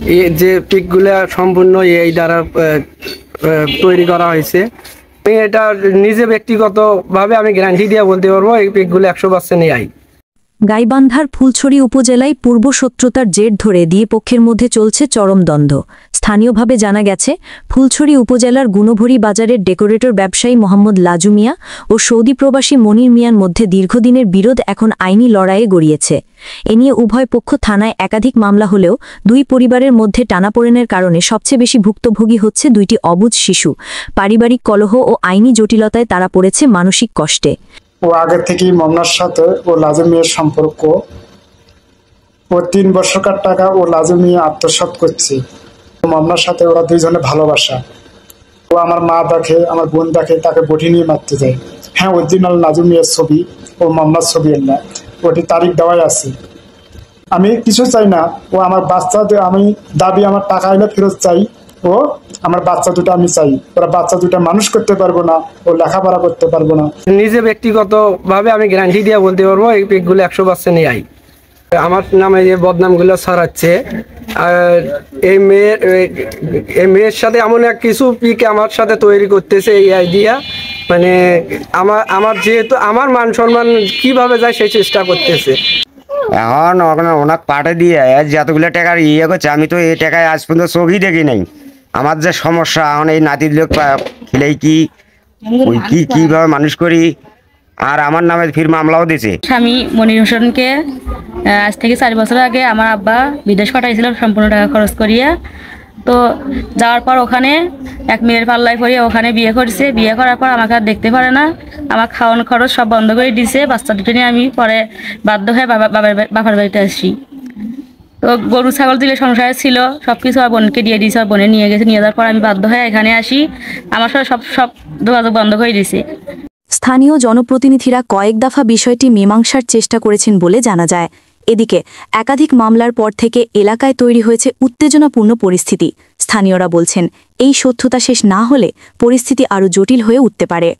এই যে পিকগুলা সম্পূর্ণ এই দ্বারা তৈরি করা হয়েছে। আমি এটা নিজে ব্যক্তিগতভাবে আমি গ্যারান্টি দিয়ে বলতে পারবো এই পিকগুলো 100% এআই। গাইবান্ধার ফুলছড়ি উপজেলায় পূর্ব শত্রুতার জের ধরে দুই পক্ষের মধ্যে চলছে চরম দ্বন্দ্ব। স্থানীয়ভাবে জানা গেছে, ফুলছড়ি উপজেলার গুণভরি বাজারের ডেকোরেটর ব্যবসায়ী মোহাম্মদ লাজু মিয়া ও সৌদি প্রবাসী মনির মিয়ার মধ্যে দীর্ঘদিনের বিরোধ এখন আইনি লড়াইয়ে গড়িয়েছে। এ নিয়ে উভয় পক্ষ থানায় একাধিক মামলা হলেও দুই পরিবারের মধ্যে টানাপোড়েনের কারণে সবচেয়ে বেশি ভুক্তভোগী হচ্ছে দুইটি অবুঝ শিশু। পারিবারিক কলহ ও আইনি জটিলতায় তারা পড়েছে মানসিক কষ্টে। ও আগে থেকেই মামলার সাথে ও লাজু মিয়ার সম্পর্ক। ও 3 বছরকার টাকা ও লাজু মিয়া আত্মসাৎ করছে। মামলার সাথে ওরা দুইজনে ভালোবাসা। ও আমার মা দেখে, আমার বোন দেখে, তাকে বটি নিয়ে মারতে যায়। হ্যাঁ, অরিজিনাল লাজু মিয়ার ছবি ও মামলার ছবি এলা ওটি তারিখ দেওয়াই আছে। আমি কিছু চাই না, ও আমার বাচ্চা, আমি দাবি আমার টাকা এলে ফেরত চাই। ও আমার বাচ্চা দুটো আমি চাই। ওরা বাচ্চা দুটো মানুষ করতে পারবো না, ও লেখাপড়া করতে পারবো না। নিজে ব্যক্তিগতভাবে আমি গ্যারান্টি দিয়ে বলতে পারবো এই পিকগুলো 100% এআই। আমার নামে যে বদনামগুলো ছড়াচ্ছে, এই মেয়ের সাথে এমন এক কিছু পিক আমার সাথে তৈরি করতেছে এই আইডিয়া, মানে আমার যেহেতু আমার মান সম্মান কিভাবে যায় সেই চেষ্টা করতেছে। এখন ওনাকে পাঠে দিয়ে যতগুলো টাকার করছে, আমি তো এই টাকায় আজ পর্যন্ত চোখই দেখি নাই। আমার যে সমস্যা এখন এই নাতির লোক খেলেই কি ওই কিভাবে মানুষ করি, আর আমার নামে ফির মামলাও দিয়েছে। স্বামী মনির হোসেনকে আজ থেকে 4 বছর আগে আমার আব্বা বিদেশ পাঠাইছিল সম্পূর্ণ টাকা খরচ করিয়া। তো যাওয়ার পর ওখানে এক মেয়ের পাল্লায় পড়িয়ে ওখানে বিয়ে করছে। বিয়ে করার পর আমাকে আর দেখতে পারে না, আমার খাওয়ানো খরচ সব বন্ধ করে দিছে। বাচ্চা দুটো নিয়ে আমি পরে বাধ্য হয়ে বাবার বাড়িতে আসি। তো গরু ছাগল দিলে সংসারে ছিল, সব কিছু আর বোনকে দিয়ে দিয়েছে, আর বোনে নিয়ে গেছে। নিয়ে যাওয়ার পর আমি বাধ্য হয়ে এখানে আসি, আমার সাথে সব যোগাযোগ বন্ধ করে দিছে। স্থানীয় জনপ্রতিনিধিরা কয়েক দফা বিষয়টি মীমাংসার চেষ্টা করেছেন বলে জানা যায়। এদিকে একাধিক মামলার পর থেকে এলাকায় তৈরি হয়েছে উত্তেজনাপূর্ণ পরিস্থিতি। স্থানীয়রা বলছেন, এই সত্যতা শেষ না হলে পরিস্থিতি আরও জটিল হয়ে উঠতে পারে।